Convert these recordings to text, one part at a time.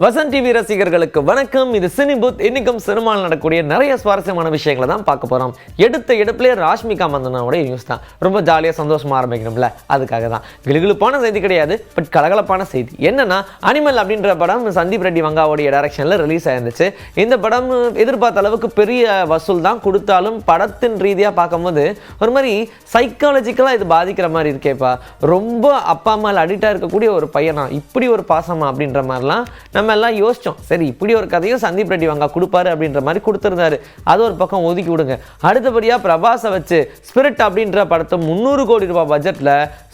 Vasanth TV ரசிகர்களுக்கு வணக்கம். இது சினி பூத். இன்னைக்கும் சினிமாவில் நடக்கக்கூடிய நிறைய சுவாரஸ்யமான விஷயங்களை தான் பார்க்க போறோம். எடுத்த எடுப்புலேயே ராஷ்மிகா மந்தனாவோட நியூஸ் தான். ரொம்ப ஜாலியாக சந்தோஷமா ஆரம்பிக்கணும்ல, அதுக்காக தான். கிளுகிளுப்பான செய்தி கிடையாது, பட் கலகலப்பான செய்தி. என்னன்னா, அனிமல் அப்படின்ற படம் சந்தீப் ரெட்டி வங்காவோடைய டைரக்ஷனில் ரிலீஸ் ஆயிருந்துச்சு. இந்த படம் எதிர்பார்த்த அளவுக்கு பெரிய வசூல் தான் கொடுத்தாலும் படத்தின் ரீதியாக பார்க்கும்போது ஒரு மாதிரி சைக்காலஜிக்கலாக இது பாதிக்கிற மாதிரி இருக்கேப்பா. ரொம்ப அப்பா அம்மாவில் அடிக்டாக இருக்கக்கூடிய ஒரு பையனா இப்படி ஒரு பாசமா அப்படின்ற மாதிரிலாம் நம்ம எல்லாம் யோசிச்சோம். சரி, இப்படி ஒரு கதையும் சந்தீப் ரெட்டி வங்கா கொடுப்பாரு அப்படின்ற மாதிரி கொடுத்துருந்தாரு. அது ஒரு பக்கம் ஒதுக்கி விடுங்க. அடுத்தபடியாக பிரபாஸை வச்சு ஸ்பிரிட் அப்படின்ற படத்தை 300 கோடி ரூபாய் பட்ஜெட்டில்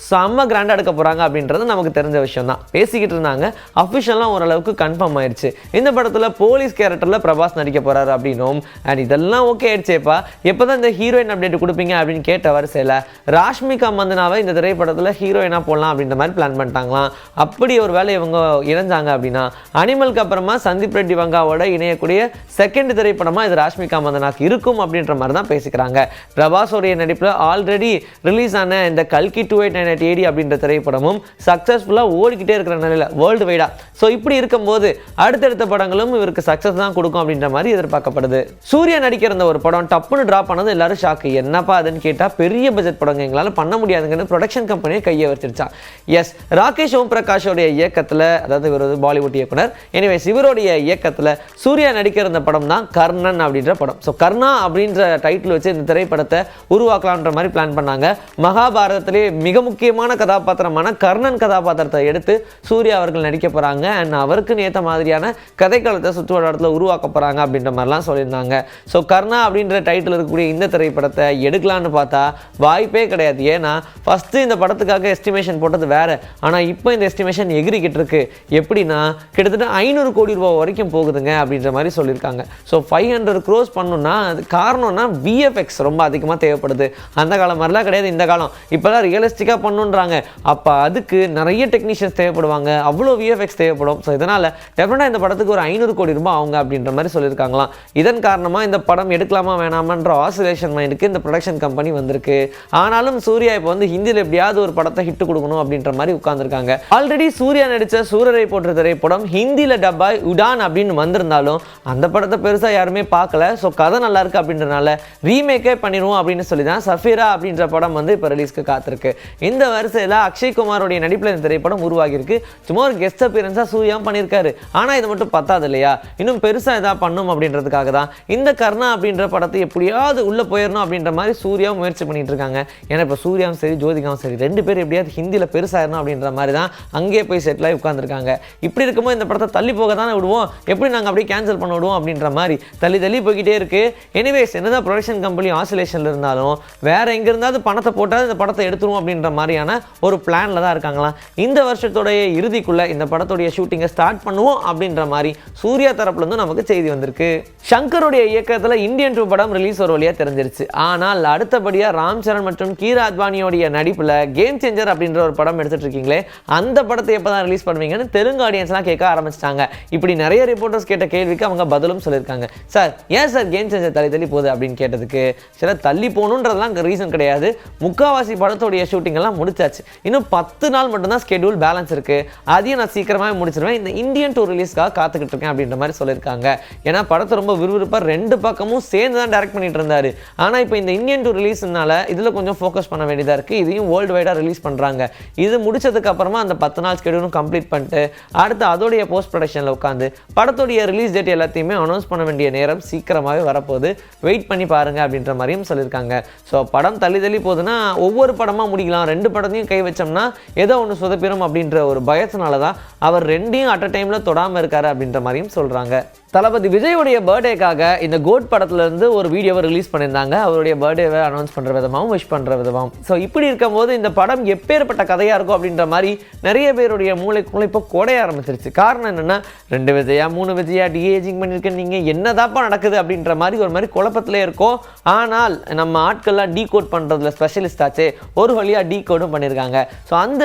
செம்ம கிராண்டாக எடுக்க போகிறாங்க அப்படின்றது நமக்கு தெரிஞ்ச விஷயம் தான். பேசிக்கிட்டு இருந்தாங்க. அஃபிஷியலாக ஓரளவுக்கு கன்ஃபார்ம் ஆயிடுச்சு. இந்த படத்தில் போலீஸ் கேரக்டரில் பிரபாஸ் நடிக்க போகிறாரு அப்படின்னும். அண்ட் இதெல்லாம் ஓகே ஆயிடுச்சேப்பா, எப்போ தான் இந்த ஹீரோயின் அப்டேட் கொடுப்பீங்க அப்படின்னு கேட்ட வரிசையில் ராஷ்மிகா மந்தனாவை இந்த திரைப்படத்தில் ஹீரோயினாக போடலாம் அப்படின்ற மாதிரி பிளான் பண்ணிட்டாங்களாம். அப்படி ஒரு வேலை இவங்க இணைஞ்சாங்க அப்படின்னா அனிமலுக்கு அப்புறமா சந்தீப் ரெட்டி வங்காவோட இணையக்கூடிய செகண்ட் திரைப்படமாக இது ராஷ்மிகா மந்தனாக்கு இருக்கும் அப்படின்ற மாதிரி தான் பேசிக்கிறாங்க. பிரபாஸோடைய நடிப்பில் ஆல்ரெடி ரிலீஸ் ஆன இந்த கல்கி 2898 அப்படின்ற திரைப்படமும் சக்ஸஸ்ஃபுல்லாக ஓடிக்கிட்டே இருக்கிற நிலையில் வேர்ல்டு வைடா. ஸோ இப்படி இருக்கும்போது அடுத்தடுத்த படங்களும் இவருக்கு சக்ஸஸ் தான் கொடுக்கும் அப்படின்ற மாதிரி எதிர்பார்க்கப்படுது. சூர்யா நடிக்கிற இந்த ஒரு படம் டப்புன்னு ட்ராப் பண்ணது எல்லாரும் ஷாக்கு. என்னப்பா அதுன்னு கேட்டால், பெரிய பட்ஜெட் படங்க எங்களால் பண்ண முடியாதுங்கன்னு ப்ரொடக்ஷன் கம்பெனியை கையை வச்சிருச்சான். எஸ், ராகேஷ் ஓம் பிரகாஷோடைய இயக்கத்தில், அதாவது இவர் பாலிவுட் இயக்குனர், எனிவேஸ் இவருடைய இயக்கத்தில் சூர்யா நடிக்கிற இந்த படம் தான் கர்ணன் அப்படின்ற படம். ஸோ கர்ணா அப்படின்ற டைட்டில் வச்சு இந்த திரைப்படத்தை உருவாக்கலான்ற மாதிரி பிளான் பண்ணாங்க. மகாபாரதத்திலே மிக முக்கியமான கதாபாத்திரமான கர்ணன் கதாபாத்திரத்தை எடுத்து சூர்யா அவர்கள் நடிக்க போகிறாங்க. அண்ட் அவருக்கு ஏற்ற மாதிரியான கதைக்களத்தை சுற்றுவட்டாரத்தில் உருவாக்க போகிறாங்க அப்படின்ற மாதிரிலாம் சொல்லியிருந்தாங்க. ஸோ கர்ணா அப்படின்ற டைட்டில் இருக்கக்கூடிய இந்த திரைப்படத்தை எடுக்கலான்னு பார்த்தா வாய்ப்பே கிடையாது. ஏன்னா ஃபஸ்ட்டு இந்த படத்துக்காக எஸ்டிமேஷன் போட்டது வேறு, ஆனால் இப்போ இந்த எஸ்டிமேஷன் எகிரிக்கிட்டு இருக்கு. எப்படின்னா கிட்டத்தட்ட 500 கோடி ரூபாய் வரைக்கும் போகுதுங்க அப்படின்ற மாதிரி சொல்லியிருக்காங்க. ஸோ 500 crores பண்ணணும்னா அது காரணம்னா விஎஃப்எக்ஸ் ரொம்ப அதிகமாக தேவைப்படுது. அந்த காலம் மாதிரிலாம் கிடையாது இந்த காலம். இப்போதான் ரியலிஸ்டிக்காக பண்ணுன்றாங்க. அப்போ அதுக்கு நிறைய டெக்னீஷியன்ஸ் தேவைப்படுவாங்க, அவ்வளோ விஎஃப்எக்ஸ் தேவைப்படும். ஸோ இதனால் டெஃபினட்டாக இந்த படத்துக்கு ஒரு 500 கோடி ரூபாய் ஆகுங்க அப்படின்ற மாதிரி சொல்லியிருக்காங்களாம். இதன் காரணமாக இந்த படம் எடுக்கலாமா வேணாமன்ற ஆசிலேஷன் மைண்டுக்கு இந்த ப்ரொடக்ஷன் கம்பெனி வந்திருக்கு. ஆனாலும் சூர்யா இப்போ வந்து ஹிந்தியில் எப்படியாவது ஒரு படத்தை ஹிட் கொடுக்கணும் அப்படின்ற மாதிரி உட்கார்ந்துருக்காங்க. ஆல்ரெடி சூர்யா நடித்த சூரரை போன்ற திரைப்படம் ஹிந்தியில் டப்பாய் உடான் அப்படின்னு வந்திருந்தாலும் அந்த படத்தை பெருசாக யாருமே பார்க்கல. ஸோ கதை நல்லா இருக்கு அப்படின்றனால ரீமேக்கே பண்ணிடுவோம் அப்படின்னு சொல்லி தான் சஃபீரா அப்படின்ற படம் வந்து இப்போ ரிலீஸ்க்கு காத்திருக்கு. இந்த வரிசையில் அக்ஷய் குமாரோடைய நடிப்பில் இந்த திரைப்படம் உருவாகியிருக்கு. சும்மா ஒரு கெஸ்ட் அப்பியரன்ஸாக சூர்யாவும் பண்ணியிருக்காரு. ஆனால் இது மட்டும் பத்தாது இல்லையா, இன்னும் பெருசாக எதாவது பண்ணும் அப்படின்றதுக்காக தான் இந்த கர்ணா அப்படின்ற படத்தை எப்படியாவது உள்ளே போயிடணும் அப்படின்ற மாதிரி சூர்யாவும் முயற்சி பண்ணிட்டு இருக்காங்க. ஏன்னா இப்போ சூர்யாவும் சரி ஜோதிகாவும் சரி ரெண்டு பேர் எப்படியாவது ஹிந்தியில் பெருசாயிடணும் அப்படின்ற மாதிரி தான் அங்கேயே போய் செட்டில் ஆகி உட்காந்துருக்காங்க. இப்படி இருக்கும்போது இந்த படத்தை தள்ளி போக தானே விடுவோம், எப்படி நாங்கள் அப்படியே கேன்சல் பண்ண விடுவோம் அப்படின்ற மாதிரி தள்ளி போய்கிட்டே இருக்கு. எனிவேஸ், என்னதான் ப்ரொடக்ஷன் கம்பெனி ஆசிலேஷனில் இருந்தாலும் வேற எங்க இருந்தாவது பணத்தை போட்டால் இந்த படத்தை எடுத்துருவோம் அப்படின்ற மாதிரியான ஒரு பிளானில் தான் இருக்காங்களாம். இந்த வருஷத்தோடைய இறுதிக்குள்ள இந்த படத்துடைய ஷூட்டிங்கை ஸ்டார்ட் பண்ணுவோம் அப்படின்ற மாதிரி சூர்யா தரப்புல இருந்து நமக்கு செய்தி வந்திருக்கு. சங்கருடைய இயக்கத்தில் இந்தியன் 2 படம் ரிலீஸ் ஒரு வழியாக தெரிஞ்சிருச்சு. ஆனால் அடுத்தபடியாக ராம் சரண் மற்றும் கீரா அத்வானியோடைய நடிப்பில் கேம் சேஞ்சர் அப்படின்ற ஒரு படம் எடுத்துட்டு இருக்கீங்களே, அந்த படத்தை எப்போ தான் ரிலீஸ் பண்ணுவீங்கன்னு தெலுங்கு ஆடியன்ஸ்லாம் கேட்க ஆரம்பிச்சிட்டாங்க. இப்படி நிறைய ரிப்போர்ட்டர்ஸ் கேட்ட கேள்விக்கு அவங்க பதிலும் சொல்லியிருக்காங்க. சார், ஏன் சார் கேம் சேஞ்சர் தள்ளி போகுது அப்படின்னு கேட்டதுக்கு, சில தள்ளி போகணுன்றதுலாம் ரீசன் கிடையாது. முக்காவாசி படத்தோடைய ஷூட்டிங் எல்லாம் முடிச்சாச்சு. இன்னும் 10 நாள் மட்டும்தான் ஸ்கெடியூல் பேலன்ஸ் இருக்கு. அதையும் நான் சீக்கிரமாக முடிச்சிருவேன். இந்த இந்தியன் 2 ரிலீஸ்க்காக காத்துக்கிட்டு இருக்கேன் அப்படின்ற மாதிரி சொல்லியிருக்காங்க. ஏன்னா படத்தை ரொம்ப விறுவிறுப்பாக 2 பக்கமும் சேர்ந்து தான் டைரக்ட் பண்ணிட்டு இருந்தாரு. ஆனால் இப்போ இந்த இந்தியன் 2 ரிலீஸ்னால இதில் கொஞ்சம் ஃபோக்கஸ் பண்ண வேண்டியதாக இருக்குது. இதையும் வேர்ல்டு வைடாக ரிலீஸ் பண்ணுறாங்க. இது முடிச்சதுக்கு அப்புறமா அந்த 10 நாள் ஸ்கெடியூலும் கம்ப்ளீட் பண்ணிட்டு அடுத்து அதோடைய போஸ்ட் ப்ரொடக்ஷனில் உட்காந்து படத்தோடைய ரிலீஸ் டேட் எல்லாத்தையுமே அனௌன்ஸ் பண்ண வேண்டிய நேரம் சீக்கிரமாகவே வரப்போகுது. வெயிட் பண்ணி பாருங்க அப்படின்ற மாதிரியும் சொல்லியிருக்காங்க. ஸோ படம் தள்ளி போகுதுன்னா ஒவ்வொரு படமாக முடிக்கலாம், 2 படத்தையும் கை வச்சோம்னா ஏதோ ஒன்று சொதப்பிடும் அப்படின்ற ஒரு பயத்தினால தான் அவர் 2ஐயும் அட் அ டைமில் தொடாமல் இருக்காரு அப்படின்ற மாதிரியும் சொல்கிறாங்க. தளபதி விஜயோடைய பர்த்டேக்காக இந்த கோட் படத்துலேருந்து ஒரு வீடியோவை ரிலீஸ் பண்ணியிருந்தாங்க. அவருடைய பர்த்டேவை அனௌன்ஸ் பண்ணுற விதமாகவும் விஷ் பண்ணுற விதமாகவும். ஸோ இப்படி இருக்கும்போது இந்த படம் எப்பேற்பட்ட கதையாக இருக்கும் அப்படின்ற மாதிரி நிறைய பேருடைய மூளைக்குள்ள இப்போ கொடைய ஆரம்பிச்சிருச்சு. காரணம் என்னென்னா, 2 விஜயா 3 விஜயா டிஏஜிங் பண்ணியிருக்கேன், நீங்கள் என்னதாப்பா நடக்குது அப்படின்ற மாதிரி ஒரு மாதிரி குழப்பத்திலே இருக்கும். ஆனால் நம்ம ஆட்கள்லாம் டீ கோட் பண்ணுறதுல ஸ்பெஷலிஸ்ட் ஆச்சு, ஒரு வழியாக டீ கோடும் பண்ணியிருக்காங்க. ஸோ அந்த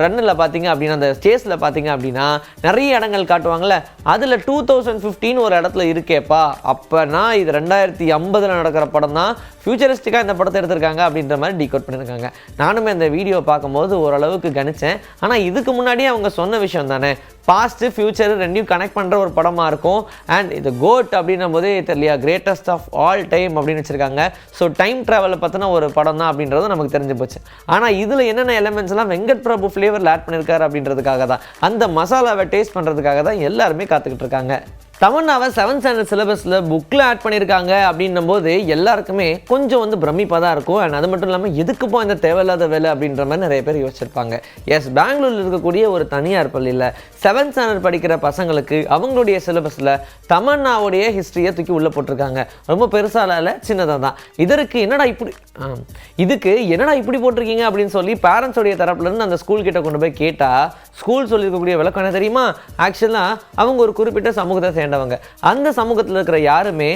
ரன்னில் பார்த்தீங்க அப்படின்னா, அந்த ஸ்டேஜில் பார்த்தீங்க அப்படின்னா நிறைய இடங்கள் காட்டுவாங்கள்ல, அதில் 2015 2015 ஒரு இடத்துல இருக்கேப்பா, அப்போனா இது 2050 நடக்கிற படம் தான், ஃபியூச்சரிஸ்டிக்காக இந்த படத்தை எடுத்திருக்காங்க அப்படின்ற மாதிரி டீகோட் பண்ணியிருக்காங்க. நானுமே இந்த வீடியோ பார்க்கும்போது ஓரளவுக்கு கணிச்சேன். ஆனால் இதுக்கு முன்னாடியே அவங்க சொன்ன விஷயம் தானே, பாஸ்ட்டு ஃபியூச்சர் ரெண்டையும் கனெக்ட் பண்ணுற ஒரு படமாக இருக்கும். அண்ட் இது கோட் அப்படின்னும் போதே தெரியலையா, கிரேட்டஸ்ட் ஆஃப் ஆல் டைம் அப்படின்னு வச்சுருக்காங்க. ஸோ டைம் ட்ராவலை பற்றின ஒரு படம் தான் அப்படின்றது நமக்கு தெரிஞ்சு போச்சு. ஆனால் இதில் என்னென்ன எலிமெண்ட்ஸ்லாம் வெங்கட் பிரபு ஃப்ளேவரில் ஆட் பண்ணியிருக்காரு அப்படின்றதுக்காக தான், அந்த மசாலாவை டேஸ்ட் பண்ணுறதுக்காக தான் எல்லாருமே காத்துக்கிட்டு இருக்காங்க. தமன்னாவை 7th ஸ்டாண்டர்ட் சிலபஸில் புக்கில் ஆட் பண்ணியிருக்காங்க அப்படின்னும் போது எல்லாருக்குமே கொஞ்சம் பிரமிப்பாக தான் இருக்கும். அண்ட் அது மட்டும் இல்லாமல் எதுக்குப்போ இந்த தேவையில்லாத வேலை அப்படின்ற மாதிரி நிறைய பேர் யோசிச்சிருப்பாங்க. எஸ், பெங்களூரில் இருக்கக்கூடிய ஒரு தனியார் பள்ளியில் 7th ஸ்டாண்டர்ட் படிக்கிற பசங்களுக்கு அவங்களுடைய சிலபஸில் தமன்னாவுடைய ஹிஸ்ட்ரியை தூக்கி உள்ளே போட்டிருக்காங்க. ரொம்ப பெருசால இல்லை, சின்னதாக தான். இதுக்கு என்னடா இப்படி போட்டிருக்கீங்க அப்படின்னு சொல்லி பேரண்ட்ஸோடைய தரப்புலேருந்து அந்த ஸ்கூல் கிட்ட கொண்டு போய் கேட்டால் ஸ்கூல் சொல்லியிருக்கக்கூடிய விளக்கம் என்ன தெரியுமா? ஆக்சுவலாக அவங்க ஒரு குறிப்பிட்ட சமூகத்தை சேர்ந்தவங்க. அந்த சமூகத்தில் இருக்கிற யாருமே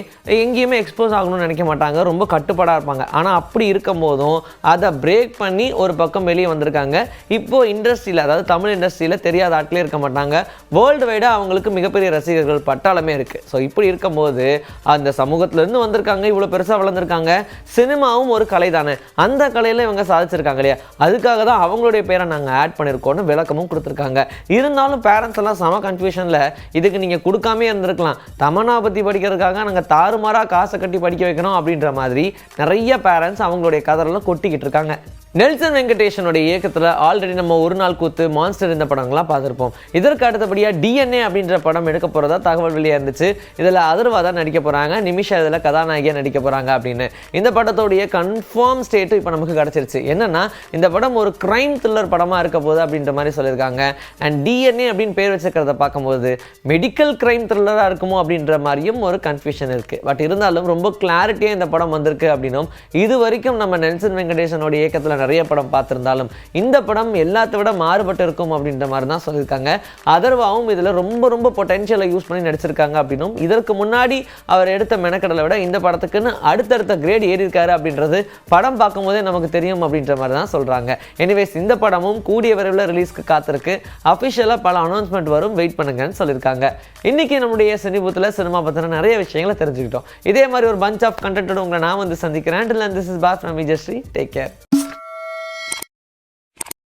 எங்கேயுமே எக்ஸ்போஸ் ஆகணும்னு நினைக்க மாட்டாங்க, ரொம்ப கட்டுப்பாடாக இருப்பாங்க. ஆனால் அப்படி இருக்கும் போதும் அதை பிரேக் பண்ணி ஒரு பக்கம் வெளியே வந்திருக்காங்க. இப்போது இண்டஸ்ட்ரியில், அதாவது தமிழ் இண்டஸ்ட்ரியில் தெரியாத ஆட்களே இருக்க மாட்டாங்க. வேர்ல்டு வைடாக அவங்களுக்கு மிகப்பெரிய ரசிகர்கள் பட்டாளமே இருக்குது. ஸோ இப்படி இருக்கும்போது அந்த சமூகத்திலேருந்து வந்திருக்காங்க, இவ்வளோ பெருசாக வளர்ந்துருக்காங்க. சினிமாவும் ஒரு கலை தானே, அந்த கலையில் இவங்க சாதிச்சிருக்காங்க இல்லையா, அதுக்காக தான் அவங்களுடைய பேரை நாங்கள் ஆட் பண்ணியிருக்கோன்னு விளக்கமும் கொடுத்துருக்காங்க. இருந்தாலும் பேரண்ட்ஸ் எல்லாம் செம கன்ஃபியூஷனில், இதுக்கு நீங்கள் கொடுக்காமே இருந்திருக்கலாம், தமன்னா பற்றி படிக்கிறதுக்காக நாங்கள் தாறுமாறாக காசை கட்டி படிக்க வைக்கணும் அப்படின்ற மாதிரி நிறைய பேரண்ட்ஸ் அவங்களுடைய கதறெல்லாம் கொட்டிக்கிட்டு இருக்காங்க. நெல்சன் வெங்கடேஷனுடைய இயக்கத்தில் ஆல்ரெடி நம்ம ஒரு நாள் கூத்து, மான்ஸ்டர் இந்த படங்கள்லாம் பார்த்துருப்போம். இதற்கு அடுத்தபடியாக DNA அப்படின்ற படம் எடுக்க போகிறதா தகவல் வெளியாக இருந்துச்சு. இதில் அதர்வா தான் நடிக்க போகிறாங்க, நிமிஷா இதில் கதாநாயகியாக நடிக்க போகிறாங்க அப்படின்னு. இந்த படத்தோடைய கன்ஃபார்ம் ஸ்டேட்டு இப்போ நமக்கு கிடச்சிருச்சு. என்னென்னா இந்த படம் ஒரு க்ரைம் த்ரில்லர் படமாக இருக்க போகுது அப்படின்ற மாதிரி சொல்லியிருக்காங்க. அண்ட் DNA அப்படின்னு பேர் வச்சுக்கிறத பார்க்கும்போது மெடிக்கல் க்ரைம் த்ரில்லராக இருக்குமோ அப்படின்ற மாதிரியும் ஒரு கன்ஃபியூஷன் இருக்குது. பட் இருந்தாலும் ரொம்ப கிளாரிட்டியாக இந்த படம் வந்திருக்கு அப்படின்னும், இது வரைக்கும் நம்ம நெல்சன் வெங்கடேஷனோட இயக்கத்தில் நிறைய படம் பார்த்துருந்தாலும் இந்த படம் எல்லாத்தை விட மாறுபட்டு இருக்கும் அப்படின்ற மாதிரி தான் சொல்லியிருக்காங்க. அதர்வாவும் இதில் ரொம்ப பொட்டென்ஷியலை யூஸ் பண்ணி நடிச்சிருக்காங்க அப்படின்னும், இதற்கு முன்னாடி அவர் எடுத்த மெனக்கடலை விட இந்த படத்துக்குன்னு அடுத்தடுத்த கிரேட் ஏறி இருக்காரு அப்படின்றது படம் பார்க்கும்போதே நமக்கு தெரியும் அப்படின்ற மாதிரி தான் சொல்கிறாங்க. எனிவேஸ், இந்த படமும் கூடிய விரைவில் ரிலீஸ்க்கு காத்திருக்கு. அஃபிஷியலாக பல அனௌன்ஸ்மெண்ட் வரும், வெயிட் பண்ணுங்கன்னு சொல்லியிருக்காங்க. இன்னைக்கு நம்முடைய சினிபூத்தில் சினிமா பற்றின நிறைய விஷயங்களை தெரிஞ்சுக்கிட்டோம். இதே மாதிரி ஒரு பஞ்ச் ஆஃப் கண்டென்ட்டோட உங்களை நான் சந்திக்கிறேன். This is Bas from Vijayashree. Take care.